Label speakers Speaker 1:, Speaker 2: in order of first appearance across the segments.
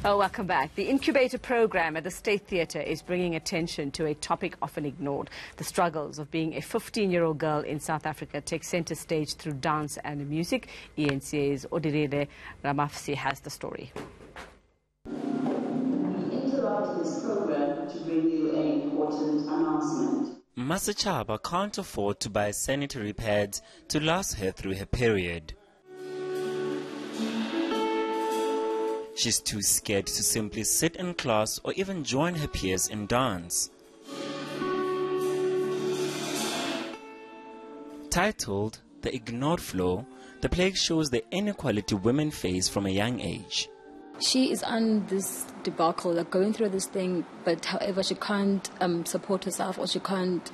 Speaker 1: Oh, welcome back. The Incubator Programme at the State Theatre is bringing attention to a topic often ignored. The struggles of being a 15-year-old girl in South Africa take centre stage through dance and music. ENCA's Incubator Ramafsi has the story.
Speaker 2: We interrupt this programme to bring you an important announcement.
Speaker 3: Masachaba can't afford to buy sanitary pads to last her through her period. She's too scared to simply sit in class or even join her peers in dance. Titled The Ignored Flow, the play shows the inequality women face from a young age.
Speaker 4: She is on this debacle, like going through this thing, but however she can't support herself, or she can't,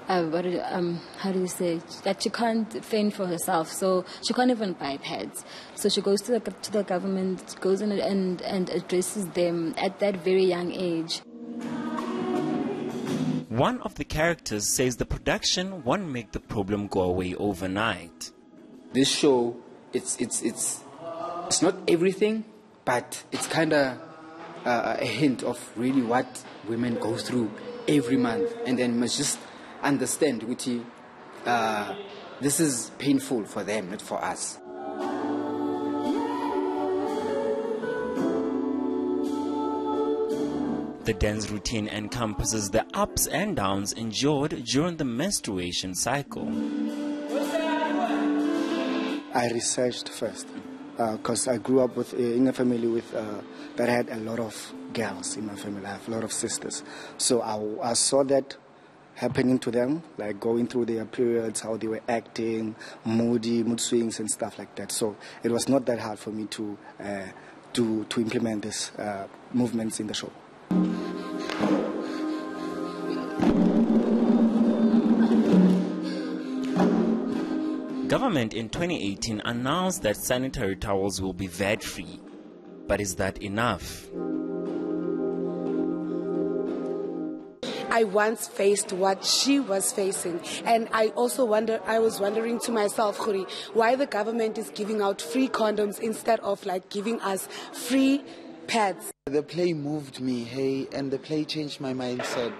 Speaker 4: how do you say, that she can't fend for herself, so she can't even buy pads. So she goes to the government, goes in and addresses them at that very young age.
Speaker 3: One of the characters says the production won't make the problem go away overnight.
Speaker 5: This show, it's not everything, but it's kind of a hint of really what women go through every month, and then must just understand which this is painful for them, not for us.
Speaker 3: The dance routine encompasses the ups and downs endured during the menstruation cycle.
Speaker 6: I researched first because I grew up in a family that had a lot of girls in my family. I have a lot of sisters. So I saw that happening to them, like going through their periods, how they were acting, mood swings and stuff like that. So it was not that hard for me to implement these movements in the show.
Speaker 3: Government in 2018 announced that sanitary towels will be VAT-free. But is that enough?
Speaker 7: I once faced what she was facing, and I was wondering to myself, Khuri, why the government is giving out free condoms instead of like giving us free pads.
Speaker 8: The play moved me, hey, and the play changed my mindset.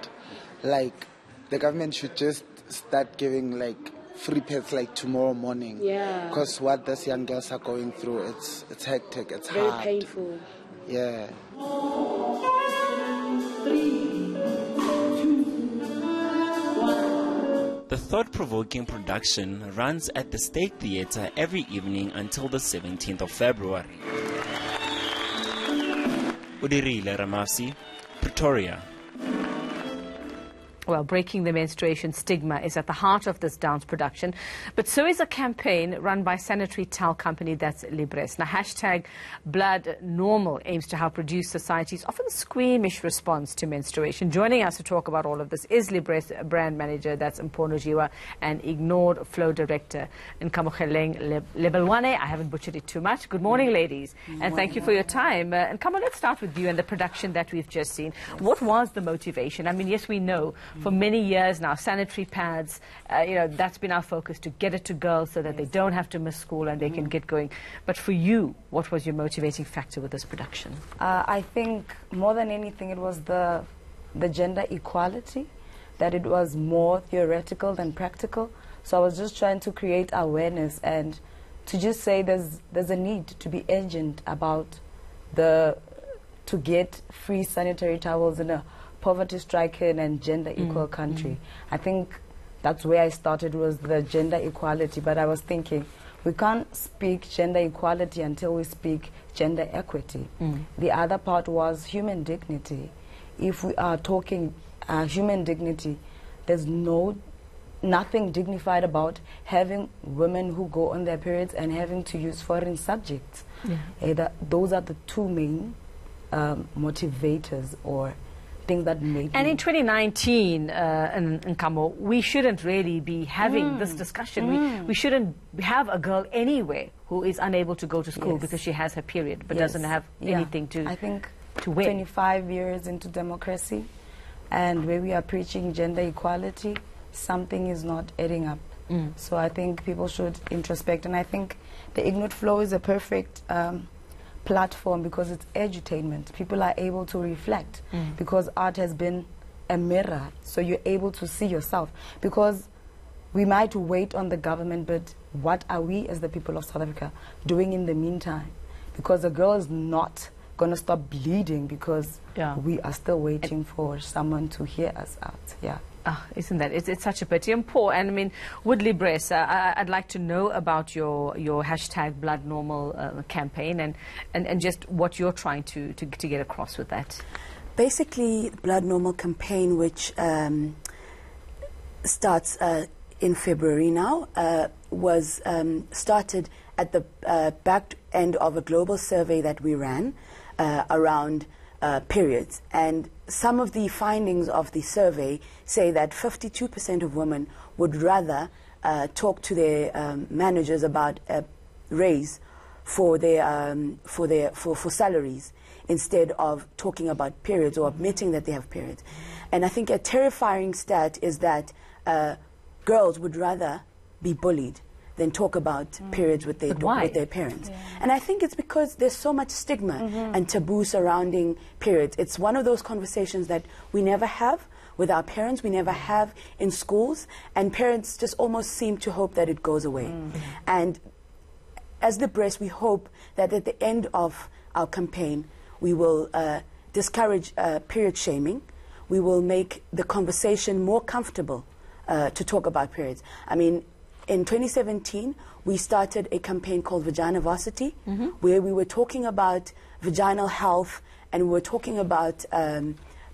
Speaker 8: Like, the government should just start giving like free pads like tomorrow morning.
Speaker 7: Yeah. Because
Speaker 8: what these young girls are going through, it's hectic, it's
Speaker 7: very
Speaker 8: hard.
Speaker 7: Painful.
Speaker 8: Yeah.
Speaker 2: 3, 2, 1.
Speaker 3: The thought-provoking production runs at the State Theatre every evening until the 17th of February. Incubator Ramafsi, Pretoria.
Speaker 1: Well, breaking the menstruation stigma is at the heart of this dance production, but so is a campaign run by sanitary towel company that's Libres. Now, #BloodNormal aims to help reduce society's often squeamish response to menstruation. Joining us to talk about all of this is Libres brand manager, that's Mpono Jiwa, and Ignored Flow director, Nkamogeleng Lebelwane. I haven't butchered it too much. Good morning, ladies, and thank you for your time. And come on, let's start with you and the production that we've just seen. What was the motivation? I mean, yes, we know for many years now, sanitary pads, that's been our focus, to get it to girls so that they don't have to miss school and they can get going. But for you, what was your motivating factor with this production?
Speaker 9: I think more than anything, it was the gender equality, that it was more theoretical than practical. So I was just trying to create awareness and to just say there's a need to be urgent about to get free sanitary towels in a poverty-stricken and gender-equal country. I think that's where I started, was the gender equality. But I was thinking, we can't speak gender equality until we speak gender equity. The other part was human dignity. If we are talking human dignity, there's nothing dignified about having women who go on their periods and having to use foreign subjects. Those are the two main motivators or things that made.
Speaker 1: And in 2019, Nkamo, we shouldn't really be having this discussion. We shouldn't have a girl anywhere who is unable to go to school because she has her period but doesn't have anything to
Speaker 9: I think
Speaker 1: to win.
Speaker 9: 25 years into democracy, and where we are preaching gender equality, something is not adding up. So I think people should introspect, and I think the Ignored Flow is a perfect platform because it's edutainment. People are able to reflect because art has been a mirror, so you're able to see yourself. Because we might wait on the government, but what are we as the people of South Africa doing in the meantime? Because a girl is not going to stop bleeding because we are still waiting for someone to hear us out. Yeah.
Speaker 1: Isn't that? It's such a pity. And Paul, and I mean, with Libresse, I'd like to know about your hashtag Blood Normal campaign and just what you're trying to get across with that.
Speaker 10: Basically, Blood Normal campaign, which starts in February now, was started at the back end of a global survey that we ran around periods. And some of the findings of the survey say that 52% of women would rather talk to their managers about a raise for salaries instead of talking about periods or admitting that they have periods. And I think a terrifying stat is that girls would rather be bullied than talk about periods with their parents. Yeah. And I think it's because there's so much stigma and taboo surrounding periods. It's one of those conversations that we never have with our parents, we never have in schools, and parents just almost seem to hope that it goes away. And as Libresse, we hope that at the end of our campaign, we will discourage period shaming. We will make the conversation more comfortable to talk about periods. I mean, in 2017, we started a campaign called Vagina Varsity, where we were talking about vaginal health and we were talking about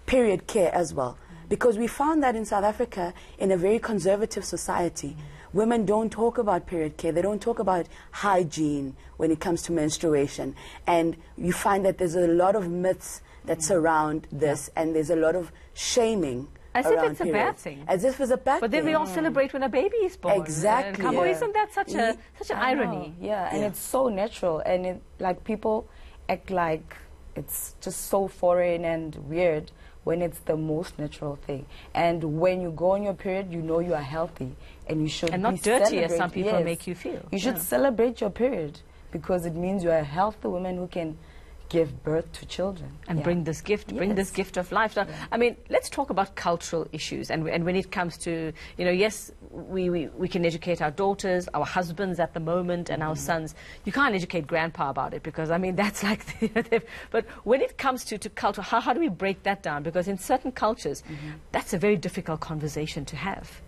Speaker 10: period care as well. Because we found that in South Africa, in a very conservative society, women don't talk about period care. They don't talk about hygiene when it comes to menstruation. And you find that there's a lot of myths that surround this, and there's a lot of shaming.
Speaker 1: As if it's a bad thing.
Speaker 10: As if it's a bad thing.
Speaker 1: But then we all celebrate when a baby is born.
Speaker 10: Exactly.
Speaker 1: Come on, isn't that such an irony?
Speaker 9: Yeah, and it's so natural, and it, like, people act like it's just so foreign and weird when it's the most natural thing. And when you go on your period, you know you are healthy, and you should
Speaker 1: and not dirty as some people make you feel.
Speaker 9: You should celebrate your period because it means you are a healthy woman who can give birth to children
Speaker 1: and bring this gift, this gift of life. Now, I mean, let's talk about cultural issues. And when it comes to, you know, yes, we can educate our daughters, our husbands at the moment, and our sons. You can't educate grandpa about it because, I mean, that's like, but when it comes to culture, how do we break that down? Because in certain cultures, that's a very difficult conversation to have.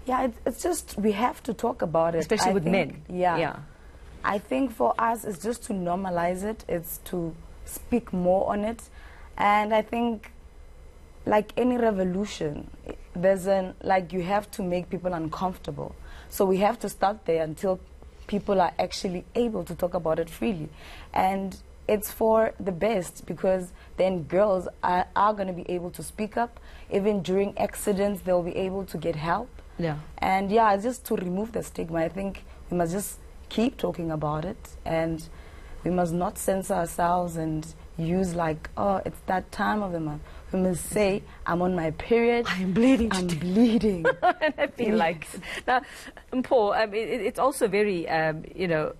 Speaker 9: Yeah, it's just, we have to talk about it.
Speaker 1: Especially with men.
Speaker 9: Yeah. I think for us, it's just to normalize it. It's to speak more on it. And I think, like any revolution, there's you have to make people uncomfortable. So we have to start there until people are actually able to talk about it freely. And it's for the best because then girls are going to be able to speak up. Even during accidents, they'll be able to get help.
Speaker 1: Yeah.
Speaker 9: And yeah, just to remove the stigma, I think we must just keep talking about it, and we must not censor ourselves and use like, oh, it's that time of the month. We must say, I'm on my period.
Speaker 1: I am bleeding.
Speaker 9: I'm bleeding.
Speaker 1: And I feel like now, Paul, it's also very, you know,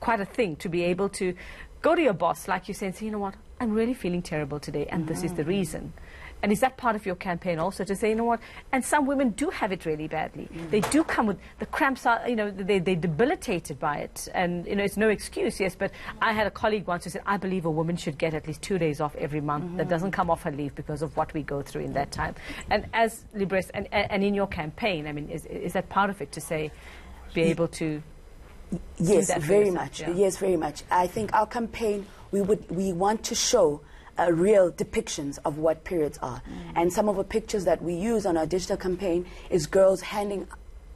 Speaker 1: quite a thing to be able to go to your boss, like you said, and say, you know what, I'm really feeling terrible today, and this is the reason. And is that part of your campaign also to say, you know what, and some women do have it really badly. They do come with, the cramps are, you know, they're debilitated by it. And, you know, it's no excuse, yes, but I had a colleague once who said, I believe a woman should get at least 2 days off every month that doesn't come off her leave because of what we go through in that time. And as Libresse, and in your campaign, I mean, is that part of it to say, be able to
Speaker 10: Yes,
Speaker 1: do that
Speaker 10: very much.
Speaker 1: Yeah.
Speaker 10: Yes, very much. I think our campaign, we want to show real depictions of what periods are. And some of the pictures that we use on our digital campaign is girls handing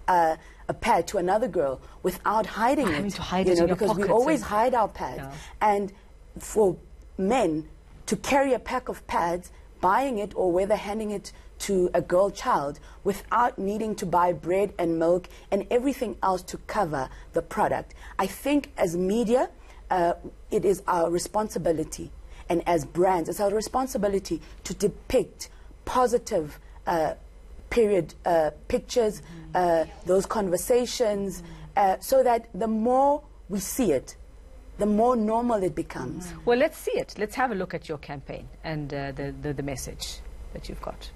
Speaker 10: a pad to another girl without hiding it.
Speaker 1: To hide it in your
Speaker 10: because we
Speaker 1: pockets
Speaker 10: always hide our pads.
Speaker 1: Yeah.
Speaker 10: And for men to carry a pack of pads, buying it or whether handing it to a girl child without needing to buy bread and milk and everything else to cover the product. I think as media, it is our responsibility, and as brands, it's our responsibility to depict positive period pictures, those conversations, so that the more we see it, the more normal it becomes.
Speaker 1: Well, let's see it. Let's have a look at your campaign and the message that you've got.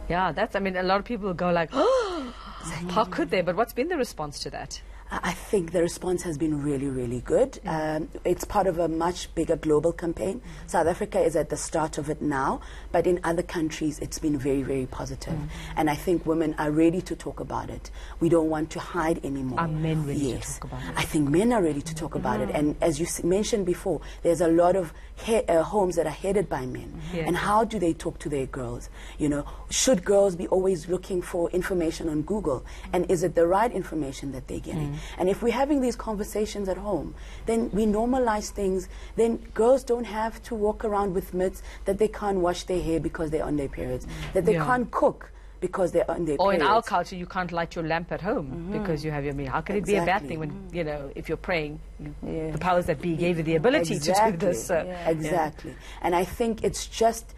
Speaker 1: Yeah, that's, I mean, a lot of people go like, oh, how could they? But what's been the response to that?
Speaker 10: I think the response has been really, really good. It's part of a much bigger global campaign. South Africa is at the start of it now, but in other countries it's been very, very positive. And I think women are ready to talk about it. We don't want to hide anymore.
Speaker 1: Are men ready to talk about it?
Speaker 10: I think men are ready to talk about it. And as you mentioned before, there's a lot of homes that are headed by men. And how do they talk to their girls? You know, should girls be always looking for information on Google? And is it the right information that they're getting? And if we're having these conversations at home, then we normalize things. Then girls don't have to walk around with myths that they can't wash their hair because they're on their periods, that they can't cook because they're on their
Speaker 1: Or
Speaker 10: periods.
Speaker 1: in our culture, you can't light your lamp at home because you have your meal. How can it be a bad thing when, you know, if you're praying, the powers that be gave you the ability to do this. So,
Speaker 10: exactly. And I think it's just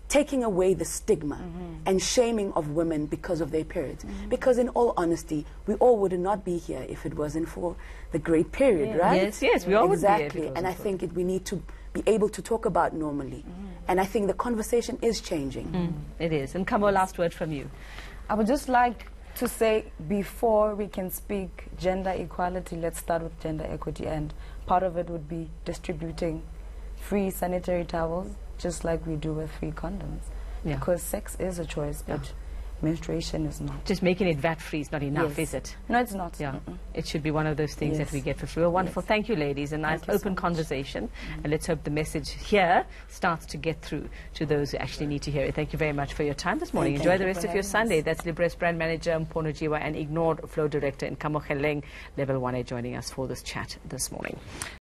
Speaker 10: taking away the stigma and shaming of women because of their periods. Because in all honesty, we all would not be here if it wasn't for the great period, right?
Speaker 1: Yes, yes, we all would be here if it
Speaker 10: Exactly.
Speaker 1: wasn't
Speaker 10: And I
Speaker 1: for
Speaker 10: think we need to be able to talk about normally. And I think the conversation is changing.
Speaker 1: It is. And Kamo, last word from you.
Speaker 9: I would just like to say, before we can speak gender equality, let's start with gender equity, and part of it would be distributing free sanitary towels, just like we do with free condoms. Because sex is a choice, but menstruation is not.
Speaker 1: Just making it VAT-free is not enough, is it?
Speaker 9: No, it's not.
Speaker 1: Yeah. It should be one of those things that we get for free. Well, wonderful. Thank you, ladies. A nice open conversation. And let's hope the message here starts to get through to those who actually need to hear it. Thank you very much for your time this morning. Enjoy the rest of your Sunday. That's Libres Brand Manager Mpono Jiwa and Ignored Flow Director in Kamogeleng, Level 1A, joining us for this chat this morning.